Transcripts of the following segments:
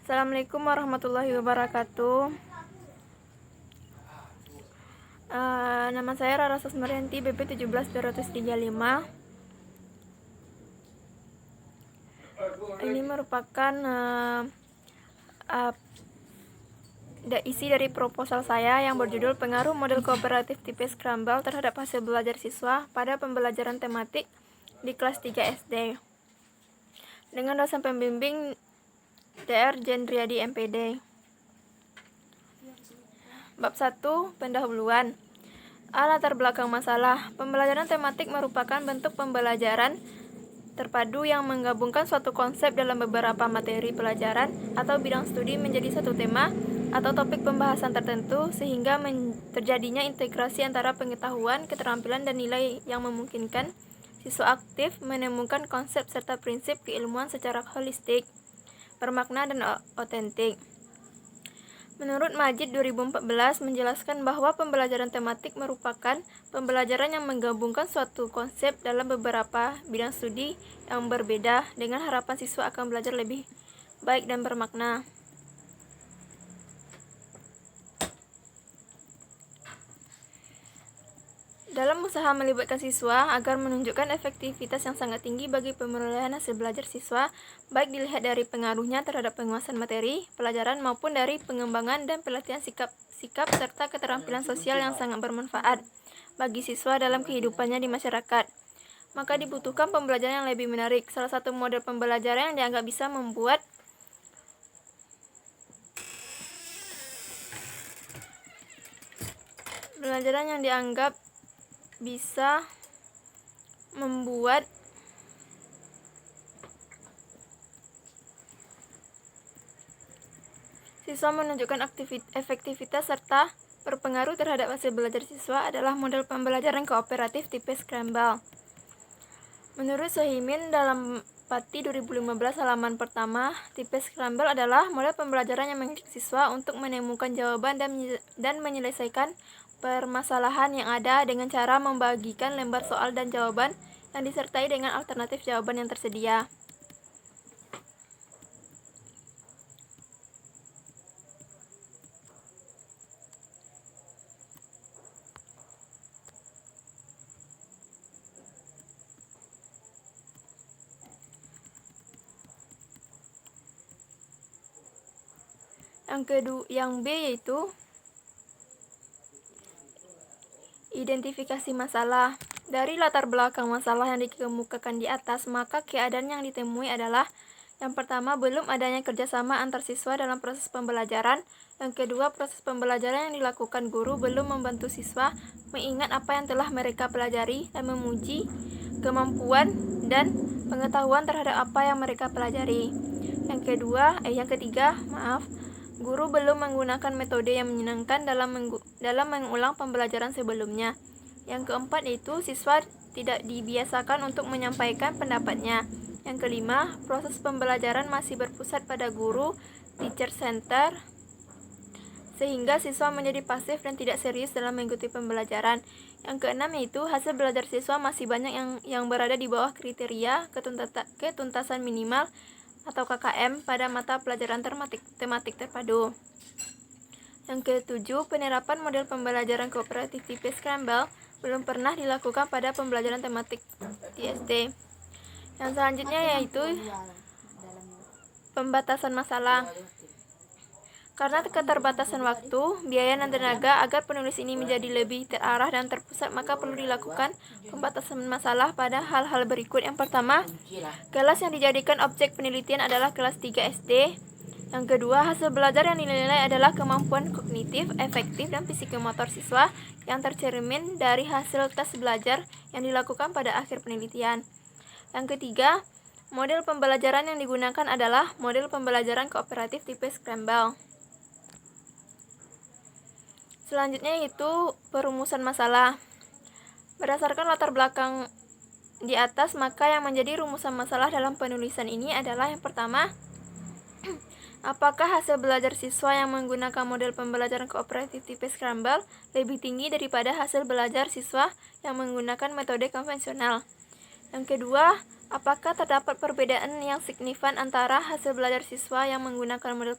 Assalamualaikum warahmatullahi wabarakatuh. Nama saya Rara Sasmarianti, BP 17235. Ini merupakan isi dari proposal saya yang berjudul Pengaruh Model Kooperatif Tipe Scramble terhadap hasil belajar siswa pada pembelajaran tematik di kelas 3 SD. Dengan dosen pembimbing Dr. Jendriadi MPD. Bab 1. Pendahuluan. Latar belakang masalah. Pembelajaran tematik merupakan bentuk pembelajaran terpadu yang menggabungkan suatu konsep dalam beberapa materi pelajaran atau bidang studi menjadi satu tema atau topik pembahasan tertentu sehingga terjadinya integrasi antara pengetahuan, keterampilan, dan nilai yang memungkinkan siswa aktif menemukan konsep serta prinsip keilmuan secara holistik, bermakna, dan otentik. Menurut Majid 2014 menjelaskan bahwa pembelajaran tematik merupakan pembelajaran yang menggabungkan suatu konsep dalam beberapa bidang studi yang berbeda dengan harapan siswa akan belajar lebih baik dan bermakna. Dalam usaha melibatkan siswa agar menunjukkan efektivitas yang sangat tinggi bagi pemerolehan hasil belajar siswa, baik dilihat dari pengaruhnya terhadap penguasaan materi, pelajaran, maupun dari pengembangan dan pelatihan sikap serta keterampilan sosial yang sangat bermanfaat bagi siswa dalam kehidupannya di masyarakat, maka dibutuhkan pembelajaran yang lebih menarik. Salah satu model pembelajaran yang dianggap bisa membuat siswa menunjukkan efektivitas serta berpengaruh terhadap hasil belajar siswa adalah model pembelajaran kooperatif tipe Scramble. Menurut Sohimin dalam Pati 2015 halaman pertama, tipe Scramble adalah model pembelajaran yang mengajak siswa untuk menemukan jawaban dan menyelesaikan permasalahan yang ada dengan cara membagikan lembar soal dan jawaban yang disertai dengan alternatif jawaban yang tersedia. Yang B yaitu identifikasi masalah. Dari latar belakang masalah yang dikemukakan di atas, maka keadaan yang ditemui adalah: yang pertama, belum adanya kerjasama antar siswa dalam proses pembelajaran. Yang kedua, proses pembelajaran yang dilakukan guru belum membantu siswa mengingat apa yang telah mereka pelajari dan memuji kemampuan dan pengetahuan terhadap apa yang mereka pelajari. Yang ketiga, guru belum menggunakan metode yang menyenangkan dalam mengulang pembelajaran sebelumnya. Yang keempat yaitu siswa tidak dibiasakan untuk menyampaikan pendapatnya. Yang kelima, proses pembelajaran masih berpusat pada guru, teacher center, sehingga siswa menjadi pasif dan tidak serius dalam mengikuti pembelajaran. Yang keenam yaitu hasil belajar siswa masih banyak yang berada di bawah kriteria ketuntasan minimal atau KKM pada mata pelajaran tematik terpadu. Yang ketujuh, penerapan model pembelajaran kooperatif tipe Scramble belum pernah dilakukan pada pembelajaran tematik di SD. Yang selanjutnya yaitu pembatasan masalah. Karena keterbatasan waktu, biaya, dan tenaga agar penulis ini menjadi lebih terarah dan terpusat, maka perlu dilakukan pembatasan masalah pada hal-hal berikut. Yang pertama, kelas yang dijadikan objek penelitian adalah kelas 3 SD. Yang kedua, hasil belajar yang dinilai adalah kemampuan kognitif, efektif, dan psikomotor siswa yang tercermin dari hasil tes belajar yang dilakukan pada akhir penelitian. Yang ketiga, model pembelajaran yang digunakan adalah model pembelajaran kooperatif tipe Scramble. Selanjutnya yaitu perumusan masalah. Berdasarkan latar belakang di atas, maka yang menjadi rumusan masalah dalam penulisan ini adalah: yang pertama, apakah hasil belajar siswa yang menggunakan model pembelajaran kooperatif tipe Scramble lebih tinggi daripada hasil belajar siswa yang menggunakan metode konvensional? Yang kedua, Apakah terdapat perbedaan yang signifikan antara hasil belajar siswa yang menggunakan model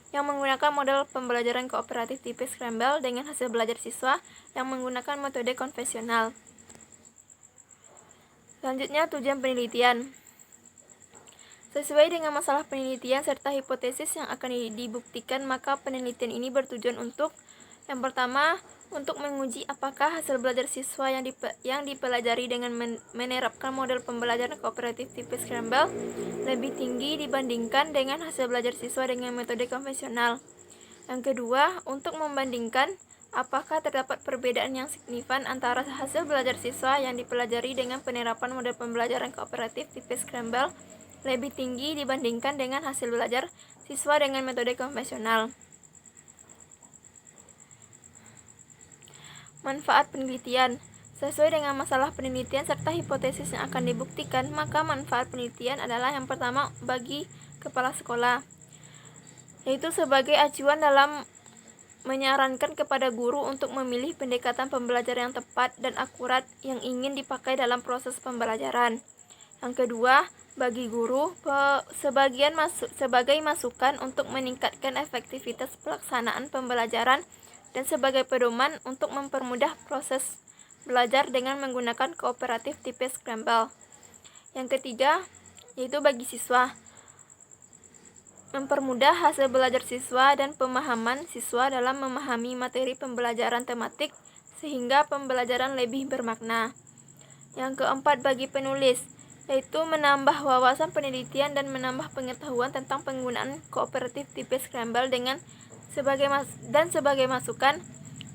yang menggunakan model pembelajaran kooperatif tipe Scramble dengan hasil belajar siswa yang menggunakan metode konvensional? Selanjutnya, tujuan penelitian. Sesuai dengan masalah penelitian serta hipotesis yang akan dibuktikan, maka penelitian ini bertujuan untuk yang pertama, untuk menguji apakah hasil belajar siswa yang dipelajari dengan menerapkan model pembelajaran kooperatif tipe Scramble lebih tinggi dibandingkan dengan hasil belajar siswa dengan metode konvensional. Yang kedua, untuk membandingkan apakah terdapat perbedaan yang signifikan antara hasil belajar siswa yang dipelajari dengan penerapan model pembelajaran kooperatif tipe Scramble lebih tinggi dibandingkan dengan hasil belajar siswa dengan metode konvensional. Manfaat penelitian. Sesuai dengan masalah penelitian serta hipotesis yang akan dibuktikan, maka manfaat penelitian adalah yang pertama bagi kepala sekolah, yaitu sebagai acuan dalam menyarankan kepada guru untuk memilih pendekatan pembelajaran yang tepat dan akurat yang ingin dipakai dalam proses pembelajaran. Yang kedua, bagi guru sebagai masukan untuk meningkatkan efektivitas pelaksanaan pembelajaran dan sebagai pedoman untuk mempermudah proses belajar dengan menggunakan kooperatif tipe Scramble. Yang ketiga, yaitu bagi siswa, mempermudah hasil belajar siswa dan pemahaman siswa dalam memahami materi pembelajaran tematik sehingga pembelajaran lebih bermakna. Yang keempat, bagi penulis, yaitu menambah wawasan penelitian dan menambah pengetahuan tentang penggunaan kooperatif tipe Scramble sebagai masukan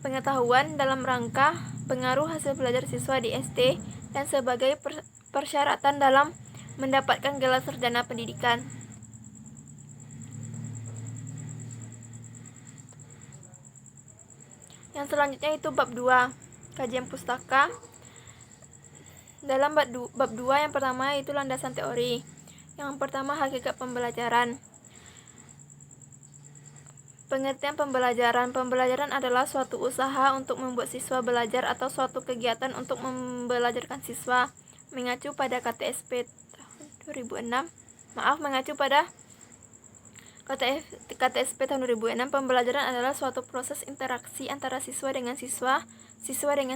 pengetahuan dalam rangka pengaruh hasil belajar siswa di SD dan sebagai persyaratan dalam mendapatkan gelar sarjana pendidikan. Yang selanjutnya itu bab 2, kajian pustaka. Dalam bab 2 yang pertama itu landasan teori. Yang pertama, hakikat pembelajaran. Pengertian pembelajaran. Pembelajaran adalah suatu usaha untuk membuat siswa belajar atau suatu kegiatan untuk membelajarkan siswa. Mengacu pada KTSP tahun 2006, pembelajaran adalah suatu proses interaksi antara siswa dengan siswa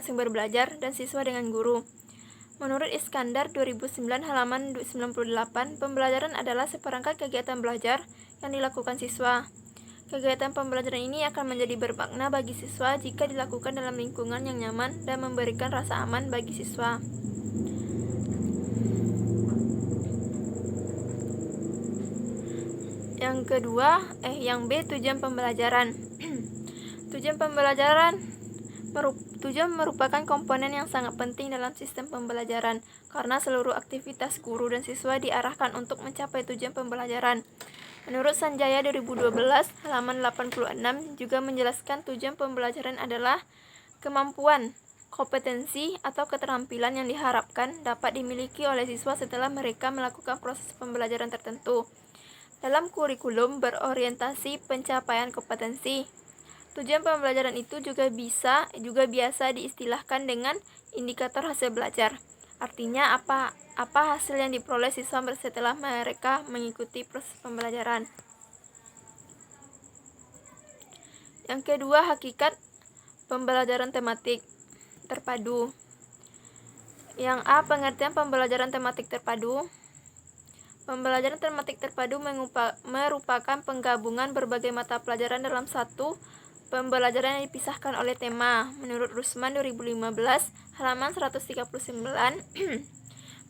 sumber belajar, dan siswa dengan guru. Menurut Iskandar 2009 halaman 98, pembelajaran adalah seperangkat kegiatan belajar yang dilakukan siswa. Kegiatan pembelajaran ini akan menjadi bermakna bagi siswa jika dilakukan dalam lingkungan yang nyaman dan memberikan rasa aman bagi siswa. Yang B, tujuan pembelajaran. Tujuan merupakan komponen yang sangat penting dalam sistem pembelajaran, karena seluruh aktivitas guru dan siswa diarahkan untuk mencapai tujuan pembelajaran. Menurut Sanjaya 2012 halaman 86 juga menjelaskan tujuan pembelajaran adalah kemampuan, kompetensi, atau keterampilan yang diharapkan dapat dimiliki oleh siswa setelah mereka melakukan proses pembelajaran tertentu. Dalam kurikulum berorientasi pencapaian kompetensi, tujuan pembelajaran itu juga biasa diistilahkan dengan indikator hasil belajar. Artinya apa hasil yang diperoleh siswa setelah mereka mengikuti proses pembelajaran. Yang kedua, hakikat pembelajaran tematik terpadu. Yang A, pengertian pembelajaran tematik terpadu. Pembelajaran tematik terpadu merupakan penggabungan berbagai mata pelajaran dalam satu pembelajaran yang dipisahkan oleh tema. Menurut Rusman 2015 halaman 139,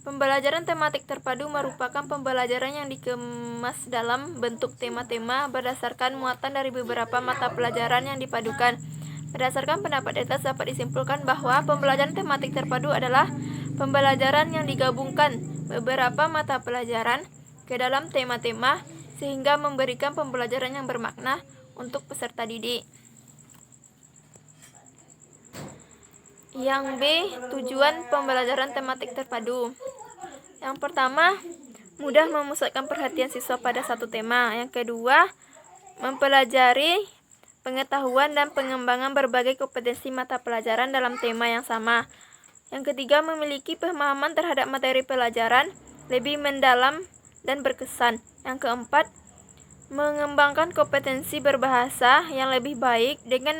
pembelajaran tematik terpadu merupakan pembelajaran yang dikemas dalam bentuk tema-tema berdasarkan muatan dari beberapa mata pelajaran yang dipadukan. Berdasarkan pendapat di atas dapat disimpulkan bahwa pembelajaran tematik terpadu adalah pembelajaran yang digabungkan beberapa mata pelajaran ke dalam tema-tema sehingga memberikan pembelajaran yang bermakna untuk peserta didik. Yang B, tujuan pembelajaran tematik terpadu. Yang pertama, mudah memusatkan perhatian siswa pada satu tema. Yang kedua, mempelajari pengetahuan dan pengembangan berbagai kompetensi mata pelajaran dalam tema yang sama. Yang ketiga, memiliki pemahaman terhadap materi pelajaran lebih mendalam dan berkesan. Yang keempat, mengembangkan kompetensi berbahasa yang lebih baik dengan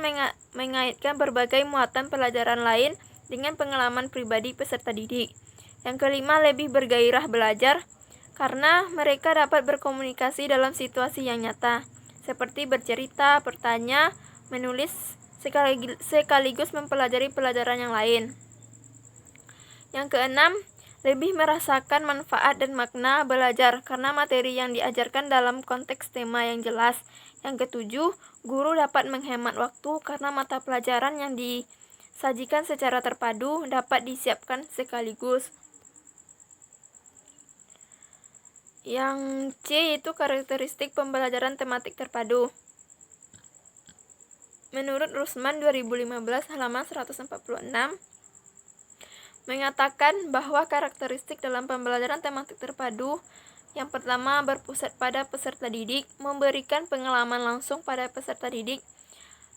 mengaitkan berbagai muatan pelajaran lain dengan pengalaman pribadi peserta didik. Yang kelima, lebih bergairah belajar karena mereka dapat berkomunikasi dalam situasi yang nyata, seperti bercerita, bertanya, menulis, sekaligus mempelajari pelajaran yang lain. Yang keenam, lebih merasakan manfaat dan makna belajar karena materi yang diajarkan dalam konteks tema yang jelas. Yang ketujuh, guru dapat menghemat waktu karena mata pelajaran yang disajikan secara terpadu dapat disiapkan sekaligus. Yang C itu karakteristik pembelajaran tematik terpadu. Menurut Rusman 2015 halaman 146 mengatakan bahwa karakteristik dalam pembelajaran tematik terpadu yang pertama, berpusat pada peserta didik, memberikan pengalaman langsung pada peserta didik.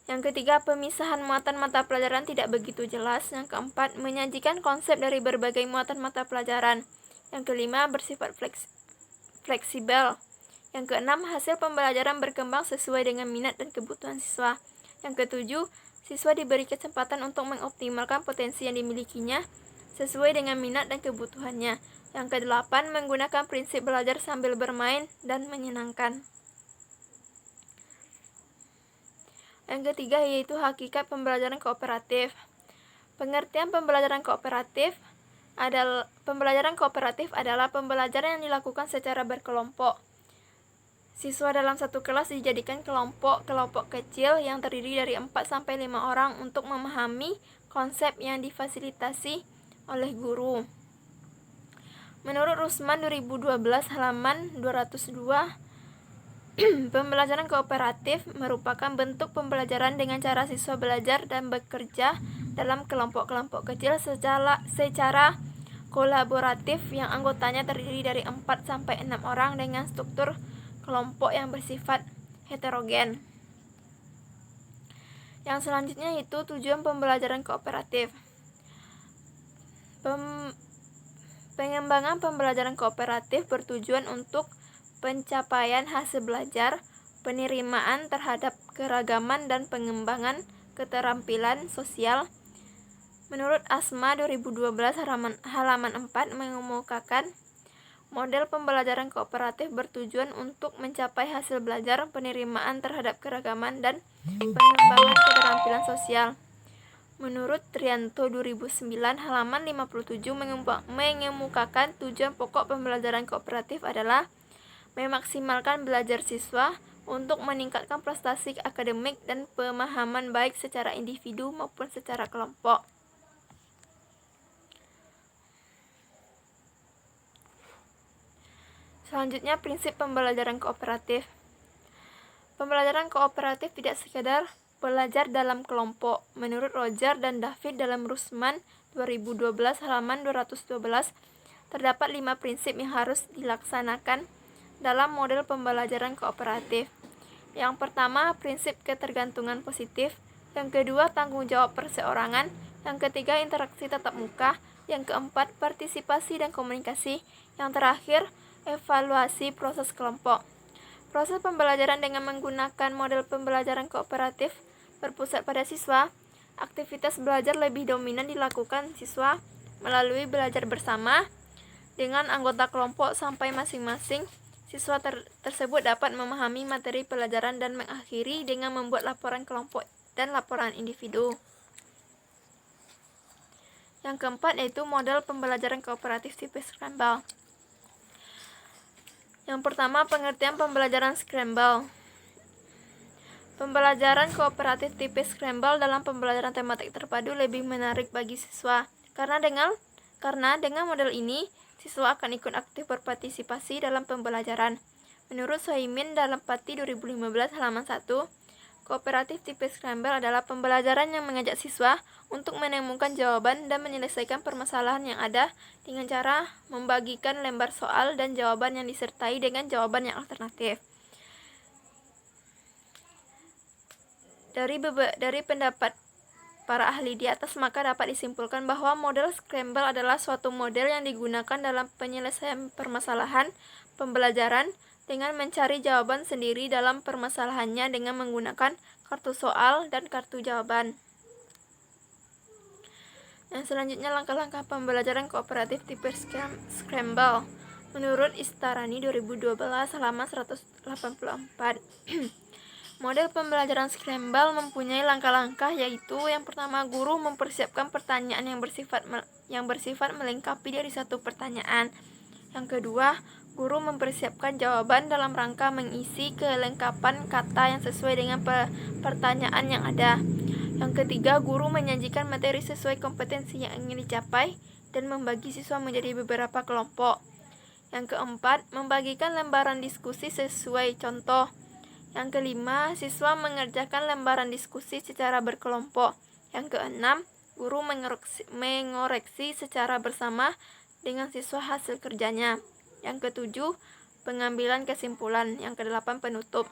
Yang ketiga, pemisahan muatan mata pelajaran tidak begitu jelas. Yang keempat, menyajikan konsep dari berbagai muatan mata pelajaran. Yang kelima, bersifat fleksibel. Yang keenam, hasil pembelajaran berkembang sesuai dengan minat dan kebutuhan siswa. Yang ketujuh, siswa diberi kesempatan untuk mengoptimalkan potensi yang dimilikinya sesuai dengan minat dan kebutuhannya. Yang kedelapan, menggunakan prinsip belajar sambil bermain dan menyenangkan. Yang ketiga yaitu hakikat pembelajaran kooperatif. Pengertian pembelajaran kooperatif adalah pembelajaran yang dilakukan secara berkelompok. Siswa dalam satu kelas dijadikan kelompok kecil yang terdiri dari 4-5 orang untuk memahami konsep yang difasilitasi oleh guru. Menurut Rusman 2012 halaman 202, pembelajaran kooperatif merupakan bentuk pembelajaran dengan cara siswa belajar dan bekerja dalam kelompok-kelompok kecil secara kolaboratif yang anggotanya terdiri dari 4-6 orang dengan struktur kelompok yang bersifat heterogen. Yang selanjutnya itu tujuan pembelajaran kooperatif. Pengembangan pembelajaran kooperatif bertujuan untuk pencapaian hasil belajar, penerimaan terhadap keragaman dan pengembangan keterampilan sosial. Menurut Asma 2012 halaman 4 mengemukakan model pembelajaran kooperatif bertujuan untuk mencapai hasil belajar, penerimaan terhadap keragaman dan pengembangan keterampilan sosial. Menurut Trianto 2009 halaman 57 mengemukakan tujuan pokok pembelajaran kooperatif adalah memaksimalkan belajar siswa untuk meningkatkan prestasi akademik dan pemahaman baik secara individu maupun secara kelompok. Selanjutnya, prinsip pembelajaran kooperatif. Pembelajaran kooperatif tidak sekedar belajar dalam kelompok. Menurut Roger dan David dalam Rusman 2012 halaman 212, terdapat 5 prinsip yang harus dilaksanakan dalam model pembelajaran kooperatif. Yang pertama, prinsip ketergantungan positif. Yang kedua, tanggung jawab perseorangan. Yang ketiga, interaksi tatap muka. Yang keempat, partisipasi dan komunikasi. Yang terakhir, evaluasi proses kelompok. Proses pembelajaran dengan menggunakan model pembelajaran kooperatif berpusat pada siswa. Aktivitas belajar lebih dominan dilakukan siswa melalui belajar bersama dengan anggota kelompok sampai masing-masing siswa tersebut dapat memahami materi pelajaran dan mengakhiri dengan membuat laporan kelompok dan laporan individu. Yang keempat yaitu model pembelajaran kooperatif tipe Scramble. Yang pertama, pengertian pembelajaran Scramble. Pembelajaran kooperatif tipe Scramble dalam pembelajaran tematik terpadu lebih menarik bagi siswa karena dengan model ini siswa akan ikut aktif berpartisipasi dalam pembelajaran. Menurut Soimin dalam Pati 2015 halaman 1, kooperatif tipe Scramble adalah pembelajaran yang mengajak siswa untuk menemukan jawaban dan menyelesaikan permasalahan yang ada dengan cara membagikan lembar soal dan jawaban yang disertai dengan jawaban yang alternatif. Dari pendapat para ahli di atas, maka dapat disimpulkan bahwa model scramble adalah suatu model yang digunakan dalam penyelesaian permasalahan pembelajaran dengan mencari jawaban sendiri dalam permasalahannya dengan menggunakan kartu soal dan kartu jawaban. Yang selanjutnya, langkah-langkah pembelajaran kooperatif tipe scramble. Menurut Istarani 2012 halaman 184. Model pembelajaran scramble mempunyai langkah-langkah, yaitu yang pertama, guru mempersiapkan pertanyaan yang bersifat melengkapi dari satu pertanyaan. Yang kedua, guru mempersiapkan jawaban dalam rangka mengisi kelengkapan kata yang sesuai dengan pertanyaan yang ada. Yang ketiga, guru menyajikan materi sesuai kompetensi yang ingin dicapai dan membagi siswa menjadi beberapa kelompok. Yang keempat, membagikan lembaran diskusi sesuai contoh. Yang kelima, siswa mengerjakan lembaran diskusi secara berkelompok. Yang keenam, guru mengoreksi secara bersama dengan siswa hasil kerjanya. Yang ketujuh, pengambilan kesimpulan. Yang kedelapan, penutup.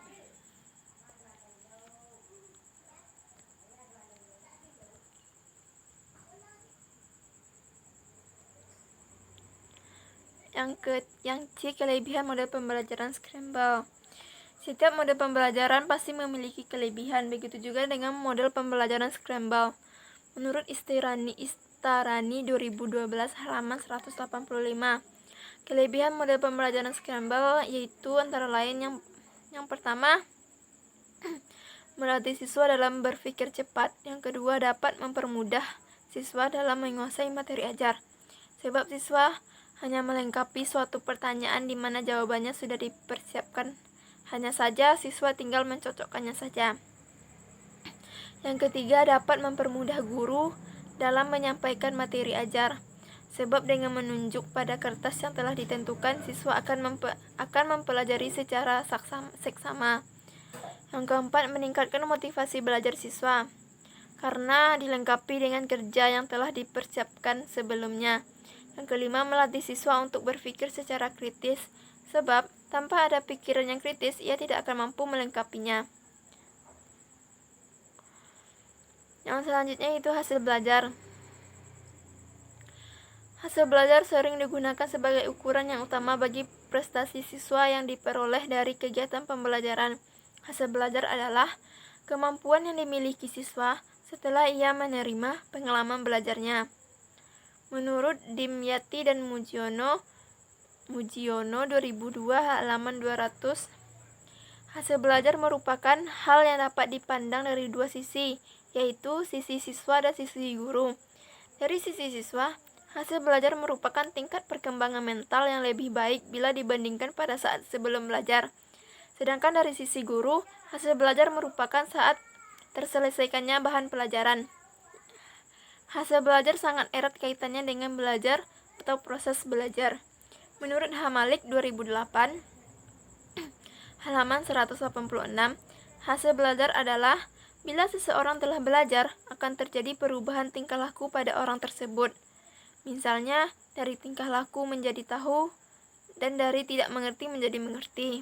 Yang C, kelebihan model pembelajaran scramble. Setiap model pembelajaran pasti memiliki kelebihan, begitu juga dengan model pembelajaran scramble. Menurut Istarani 2012 halaman 185. Kelebihan model pembelajaran scramble yaitu antara lain yang pertama, melatih siswa dalam berpikir cepat. Yang kedua, dapat mempermudah siswa dalam menguasai materi ajar. Sebab siswa hanya melengkapi suatu pertanyaan di mana jawabannya sudah dipersiapkan. Hanya saja siswa tinggal mencocokkannya saja. Yang ketiga, dapat mempermudah guru dalam menyampaikan materi ajar. Sebab dengan menunjuk pada kertas yang telah ditentukan, siswa akan mempelajari secara seksama. Yang keempat, meningkatkan motivasi belajar siswa karena dilengkapi dengan kerja yang telah dipersiapkan sebelumnya. Yang kelima, melatih siswa untuk berpikir secara kritis, sebab tanpa ada pikiran yang kritis, ia tidak akan mampu melengkapinya. Yang selanjutnya itu hasil belajar. Hasil belajar sering digunakan sebagai ukuran yang utama bagi prestasi siswa yang diperoleh dari kegiatan pembelajaran. Hasil belajar adalah kemampuan yang dimiliki siswa setelah ia menerima pengalaman belajarnya. Menurut Dimyati dan Mujiono 2002 halaman 200, hasil belajar merupakan hal yang dapat dipandang dari dua sisi, yaitu sisi siswa dan sisi guru. Dari sisi siswa, hasil belajar merupakan tingkat perkembangan mental yang lebih baik bila dibandingkan pada saat sebelum belajar. Sedangkan dari sisi guru, hasil belajar merupakan saat terselesaikannya bahan pelajaran. Hasil belajar sangat erat kaitannya dengan belajar atau proses belajar. Menurut Hamalik 2008 halaman 186, hasil belajar adalah bila seseorang telah belajar, akan terjadi perubahan tingkah laku pada orang tersebut. Misalnya, dari tingkah laku menjadi tahu dan dari tidak mengerti menjadi mengerti.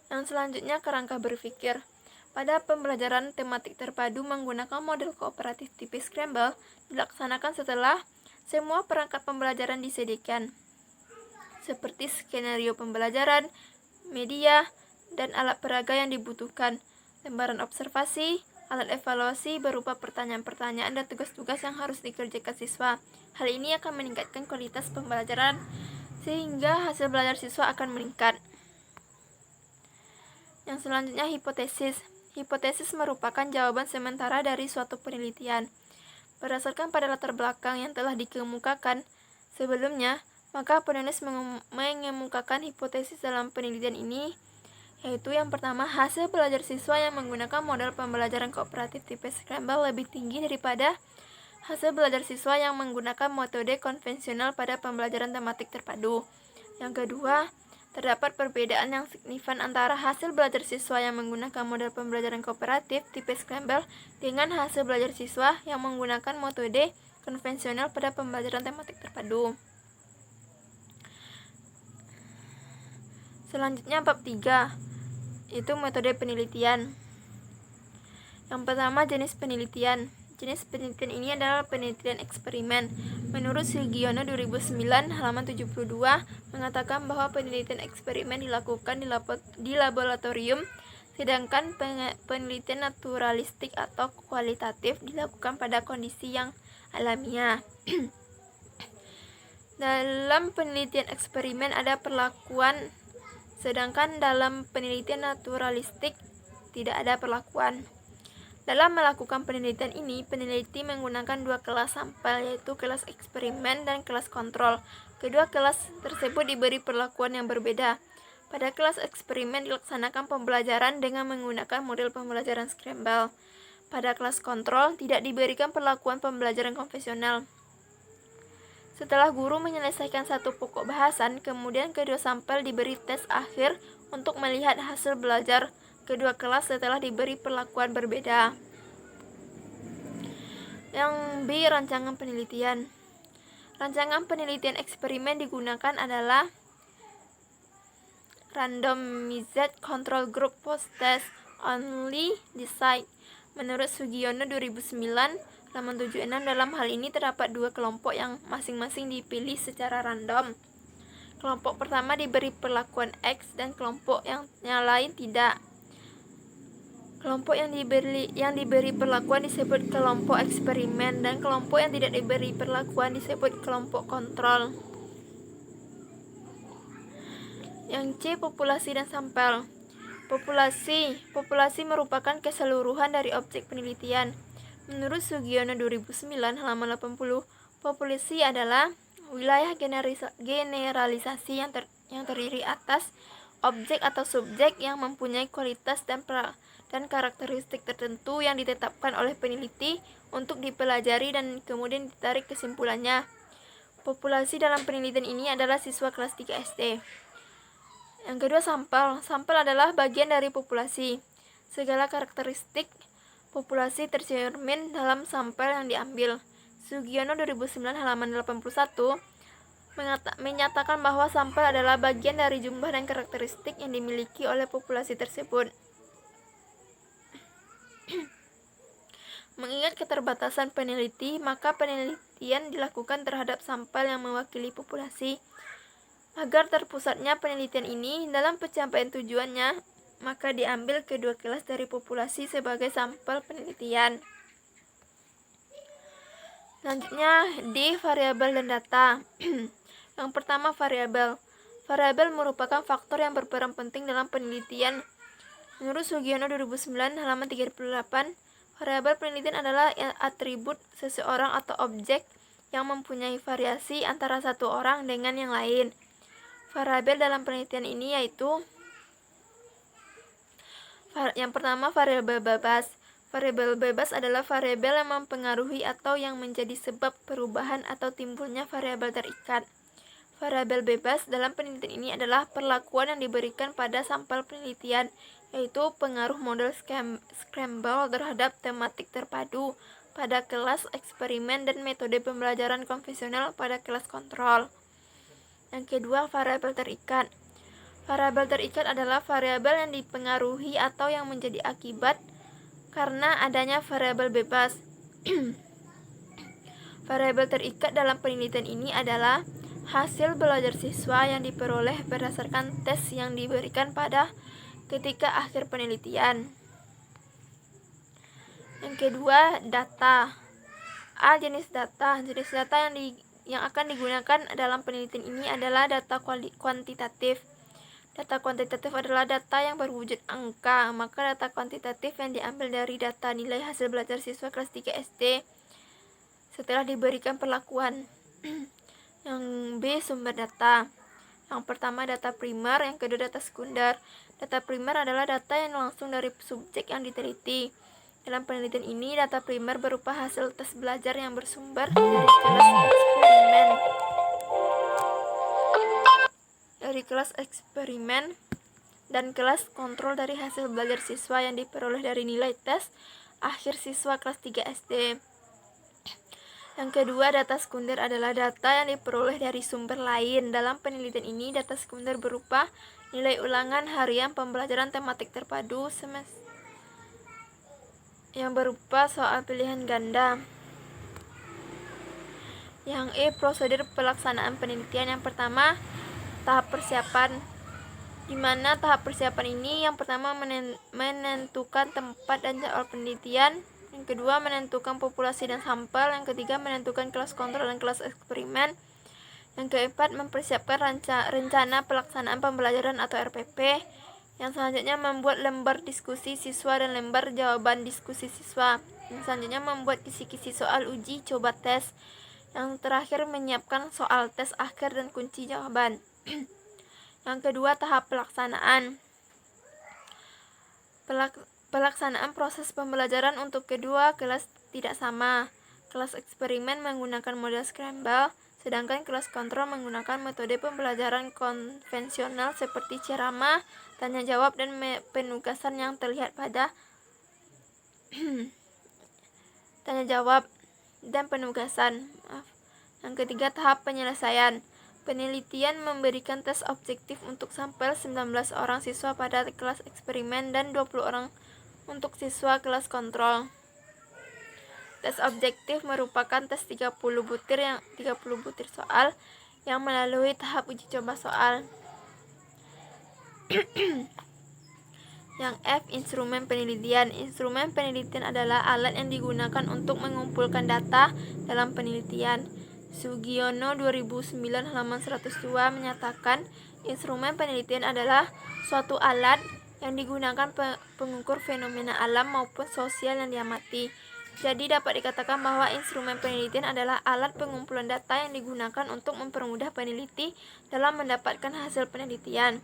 Yang selanjutnya, kerangka berpikir. Pada pembelajaran tematik terpadu menggunakan model kooperatif tipe scramble dilaksanakan setelah semua perangkat pembelajaran disediakan, seperti skenario pembelajaran, media, dan alat peraga yang dibutuhkan, lembaran observasi, alat evaluasi berupa pertanyaan-pertanyaan dan tugas-tugas yang harus dikerjakan siswa. Hal ini akan meningkatkan kualitas pembelajaran sehingga hasil belajar siswa akan meningkat. Yang selanjutnya, hipotesis. Hipotesis merupakan jawaban sementara dari suatu penelitian. Berdasarkan pada latar belakang yang telah dikemukakan sebelumnya, maka penulis mengemukakan hipotesis dalam penelitian ini, yaitu yang pertama, hasil belajar siswa yang menggunakan model pembelajaran kooperatif tipe scramble lebih tinggi daripada hasil belajar siswa yang menggunakan metode konvensional pada pembelajaran tematik terpadu. Yang kedua, terdapat perbedaan yang signifikan antara hasil belajar siswa yang menggunakan model pembelajaran kooperatif tipe scramble dengan hasil belajar siswa yang menggunakan metode konvensional pada pembelajaran tematik terpadu. Selanjutnya bab 3, itu metode penelitian. Yang pertama, jenis penelitian. Jenis penelitian ini adalah penelitian eksperimen. Menurut Sugiono 2009 halaman 72 mengatakan bahwa penelitian eksperimen dilakukan di laboratorium, sedangkan penelitian naturalistik atau kualitatif dilakukan pada kondisi yang alamiah. Dalam penelitian eksperimen ada perlakuan, sedangkan dalam penelitian naturalistik tidak ada perlakuan. Dalam melakukan penelitian ini, peneliti menggunakan dua kelas sampel, yaitu kelas eksperimen dan kelas kontrol. Kedua kelas tersebut diberi perlakuan yang berbeda. Pada kelas eksperimen dilaksanakan pembelajaran dengan menggunakan model pembelajaran scramble. Pada kelas kontrol tidak diberikan perlakuan pembelajaran konvensional. Setelah guru menyelesaikan satu pokok bahasan, kemudian kedua sampel diberi tes akhir untuk melihat hasil belajar kedua kelas setelah diberi perlakuan berbeda. Yang B, rancangan penelitian. Rancangan penelitian eksperimen digunakan adalah randomized control group post test only design. Menurut Sugiono 2009 halaman 76, dalam hal ini terdapat dua kelompok yang masing-masing dipilih secara random. Kelompok pertama diberi perlakuan X dan kelompok yang lain tidak. Kelompok yang diberi perlakuan disebut kelompok eksperimen dan kelompok yang tidak diberi perlakuan disebut kelompok kontrol. Yang C, populasi dan sampel. Populasi merupakan keseluruhan dari objek penelitian. Menurut Sugiono 2009 halaman 80, populasi adalah wilayah generalisasi yang terdiri atas objek atau subjek yang mempunyai kualitas dan karakteristik tertentu yang ditetapkan oleh peneliti untuk dipelajari dan kemudian ditarik kesimpulannya. Populasi dalam penelitian ini adalah siswa kelas 3 SD. Yang kedua, sampel. Sampel adalah bagian dari populasi. Segala karakteristik populasi tercermin dalam sampel yang diambil. Sugiono 2009 halaman 81 menyatakan bahwa sampel adalah bagian dari jumlah dan karakteristik yang dimiliki oleh populasi tersebut. Mengingat keterbatasan peneliti, maka penelitian dilakukan terhadap sampel yang mewakili populasi. Agar terpusatnya penelitian ini dalam pencapaian tujuannya, maka diambil kedua kelas dari populasi sebagai sampel penelitian. Selanjutnya, D, variabel dan data. Yang pertama, variabel. Variabel merupakan faktor yang berperan penting dalam penelitian. Menurut Sugiono 2009 halaman 38, variabel penelitian adalah atribut seseorang atau objek yang mempunyai variasi antara satu orang dengan yang lain. Variabel dalam penelitian ini yaitu yang pertama, variabel bebas. Variabel bebas adalah variabel yang mempengaruhi atau yang menjadi sebab perubahan atau timbulnya variabel terikat. Variabel bebas dalam penelitian ini adalah perlakuan yang diberikan pada sampel penelitian, yaitu pengaruh model scramble terhadap tematik terpadu pada kelas eksperimen dan metode pembelajaran konvensional pada kelas kontrol. Yang kedua, variabel terikat. Variabel terikat adalah variabel yang dipengaruhi atau yang menjadi akibat karena adanya variabel bebas. Variabel terikat dalam penelitian ini adalah hasil belajar siswa yang diperoleh berdasarkan tes yang diberikan pada ketika akhir penelitian. Yang kedua, data. A, jenis data. Jenis data yang akan digunakan dalam penelitian ini adalah data kuantitatif. Data kuantitatif adalah data yang berwujud angka, maka data kuantitatif yang diambil dari data nilai hasil belajar siswa kelas 3 SD setelah diberikan perlakuan. Yang B, sumber data. Yang pertama, data primer, yang kedua, data sekunder. Data primer adalah data yang langsung dari subjek yang diteliti. Dalam penelitian ini, data primer berupa hasil tes belajar yang bersumber dari kelas eksperimen dan kelas kontrol dari hasil belajar siswa yang diperoleh dari nilai tes akhir siswa kelas 3 SD. Yang kedua, data sekunder adalah data yang diperoleh dari sumber lain. Dalam penelitian ini, data sekunder berupa nilai ulangan harian pembelajaran tematik terpadu yang berupa soal pilihan ganda. Yang E, prosedur pelaksanaan penelitian. Yang pertama, tahap persiapan, di mana tahap persiapan ini yang pertama menentukan tempat dan jadwal penelitian, yang kedua menentukan populasi dan sampel, yang ketiga menentukan kelas kontrol dan kelas eksperimen, yang keempat mempersiapkan rencana pelaksanaan pembelajaran atau RPP, yang selanjutnya membuat lembar diskusi siswa dan lembar jawaban diskusi siswa, yang selanjutnya membuat kisi-kisi soal uji coba tes, yang terakhir menyiapkan soal tes akhir dan kunci jawaban. Yang kedua, tahap pelaksanaan. Pelaksanaan proses pembelajaran untuk kedua kelas tidak sama. Kelas eksperimen menggunakan model scramble, sedangkan kelas kontrol menggunakan metode pembelajaran konvensional seperti ceramah, tanya jawab, dan penugasan yang terlihat pada tanya jawab dan penugasan. Yang ketiga, tahap penyelesaian. Penelitian memberikan tes objektif untuk sampel 19 orang siswa pada kelas eksperimen dan 20 orang untuk siswa kelas kontrol. Tes objektif merupakan tes 30 butir soal yang melalui tahap uji coba soal. Yang F, instrumen penelitian. Instrumen penelitian adalah alat yang digunakan untuk mengumpulkan data dalam penelitian. Sugiono 2009 halaman 102 menyatakan instrumen penelitian adalah suatu alat yang digunakan pengukur fenomena alam maupun sosial yang diamati. Jadi dapat dikatakan bahwa instrumen penelitian adalah alat pengumpulan data yang digunakan untuk mempermudah peneliti dalam mendapatkan hasil penelitian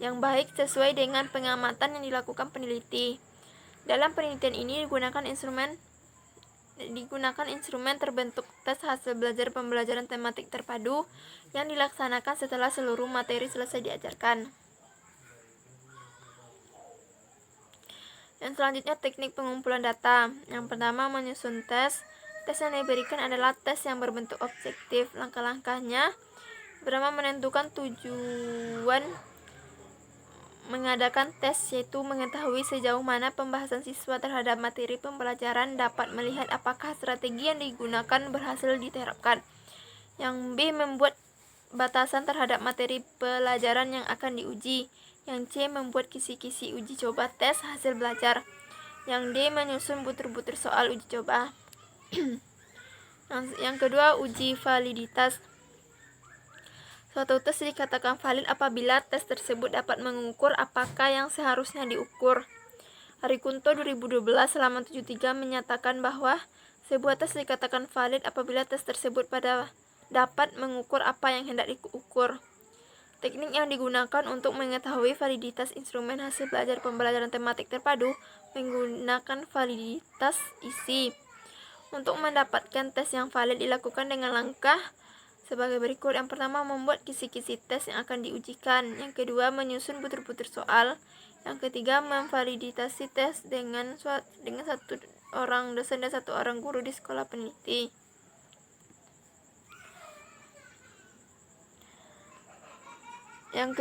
yang baik sesuai dengan pengamatan yang dilakukan peneliti. Dalam penelitian ini digunakan instrumen terbentuk tes hasil belajar pembelajaran tematik terpadu yang dilaksanakan setelah seluruh materi selesai diajarkan. Yang selanjutnya, teknik pengumpulan data. Yang pertama, menyusun tes. Tes yang diberikan adalah tes yang berbentuk objektif. Langkah-langkahnya pertama, menentukan tujuan mengadakan tes, yaitu mengetahui sejauh mana pembahasan siswa terhadap materi pembelajaran, dapat melihat apakah strategi yang digunakan berhasil diterapkan. Yang B, membuat batasan terhadap materi pelajaran yang akan diuji. Yang C, membuat kisi-kisi uji coba tes hasil belajar. Yang D, menyusun butir-butir soal uji coba. Yang kedua, uji validitas. Suatu tes dikatakan valid apabila tes tersebut dapat mengukur apakah yang seharusnya diukur. Arikunto 2012 halaman 73 menyatakan bahwa sebuah tes dikatakan valid apabila tes tersebut dapat mengukur apa yang hendak diukur. Teknik yang digunakan untuk mengetahui validitas instrumen hasil belajar pembelajaran tematik terpadu menggunakan validitas isi. Untuk mendapatkan tes yang valid dilakukan dengan langkah sebagai berikut. Yang pertama, membuat kisi-kisi tes yang akan diujikan. Yang kedua, menyusun butir-butir soal. Yang ketiga, memvalidasi tes dengan satu orang dosen dan satu orang guru di sekolah peneliti. Yang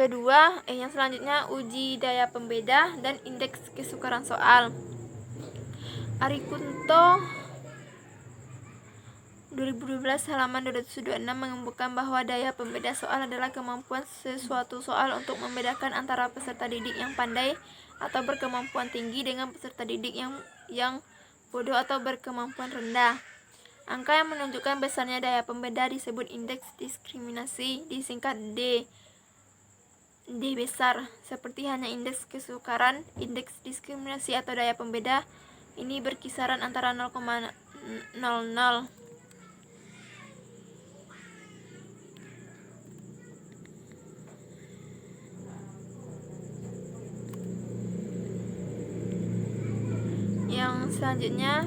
selanjutnya, uji daya pembeda dan indeks kesukaran soal. Arikunto 2012 halaman 226 mengemukakan bahwa daya pembeda soal adalah kemampuan sesuatu soal untuk membedakan antara peserta didik yang pandai atau berkemampuan tinggi dengan peserta didik yang bodoh atau berkemampuan rendah. Angka yang menunjukkan besarnya daya pembeda disebut indeks diskriminasi, disingkat D. D besar, seperti hanya indeks kesukaran. Indeks diskriminasi atau daya pembeda ini berkisaran antara 0,00. Yang selanjutnya,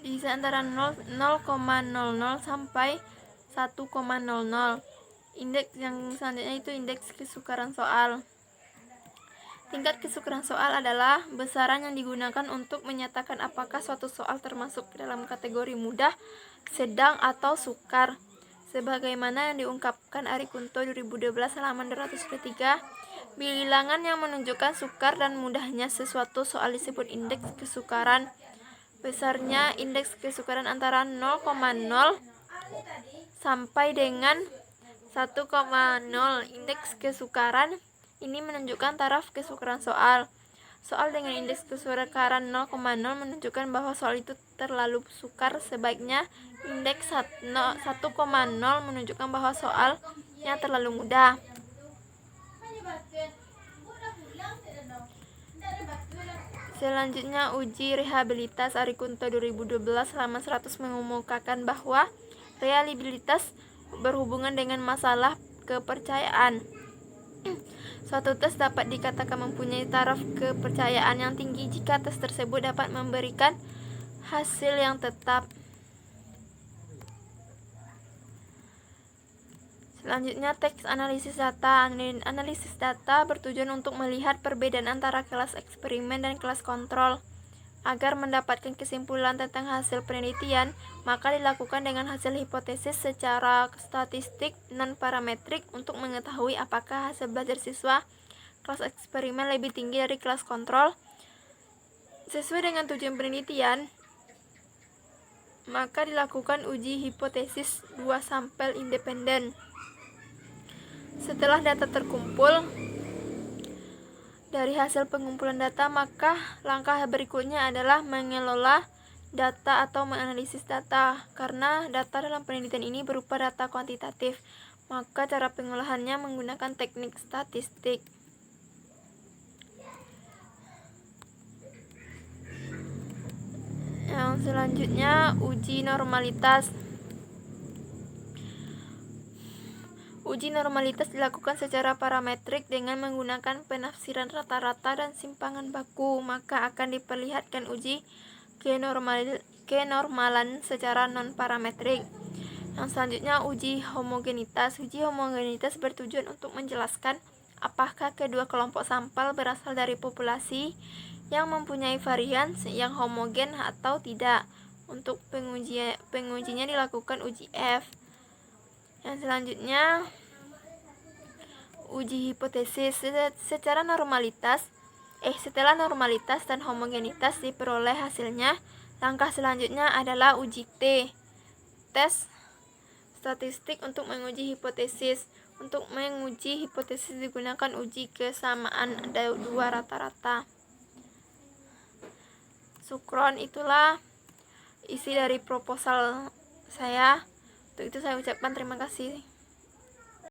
di antara 0,00 sampai 1,00. Indeks yang selanjutnya itu indeks kesukaran soal. Tingkat kesukaran soal adalah besaran yang digunakan untuk menyatakan apakah suatu soal termasuk dalam kategori mudah, sedang, atau sukar. Sebagaimana yang diungkapkan Ari Kunto 2012 halaman 203, bilangan yang menunjukkan sukar dan mudahnya sesuatu soal disebut indeks kesukaran. Besarnya indeks kesukaran antara 0,0 sampai dengan 1,0. Indeks kesukaran ini menunjukkan taraf kesukaran soal. Soal dengan indeks kesukaran 0,0 menunjukkan bahwa soal itu terlalu sukar. Sebaiknya indeks 1,0 menunjukkan bahwa soalnya terlalu mudah. Selanjutnya uji reliabilitas. Ari Kunto 2012 halaman 100 mengemukakan bahwa reliabilitas berhubungan dengan masalah kepercayaan. Suatu tes dapat dikatakan mempunyai taraf kepercayaan yang tinggi jika tes tersebut dapat memberikan hasil yang tetap. Selanjutnya teks analisis data. Analisis data bertujuan untuk melihat perbedaan antara kelas eksperimen dan kelas kontrol. Agar mendapatkan kesimpulan tentang hasil penelitian, maka dilakukan dengan hasil hipotesis secara statistik non-parametrik untuk mengetahui apakah hasil belajar siswa kelas eksperimen lebih tinggi dari kelas kontrol. Sesuai dengan tujuan penelitian, maka dilakukan uji hipotesis 2 sampel independen. Setelah data terkumpul dari hasil pengumpulan data, maka langkah berikutnya adalah mengelola data atau menganalisis data. Karena data dalam penelitian ini berupa data kuantitatif, maka cara pengolahannya menggunakan teknik statistik. Yang selanjutnya uji normalitas. Uji normalitas dilakukan secara parametrik dengan menggunakan penafsiran rata-rata dan simpangan baku, maka akan diperlihatkan uji kenormalan secara non-parametrik. Yang selanjutnya uji homogenitas. Uji homogenitas bertujuan untuk menjelaskan apakah kedua kelompok sampel berasal dari populasi yang mempunyai varian yang homogen atau tidak. Untuk pengujinya dilakukan uji F. Yang selanjutnya uji hipotesis. Setelah normalitas dan homogenitas diperoleh hasilnya, langkah selanjutnya adalah uji T, tes statistik untuk menguji hipotesis. Untuk menguji hipotesis digunakan uji kesamaan dua rata-rata. Syukron, itulah isi dari proposal saya. Untuk itu saya ucapkan terima kasih.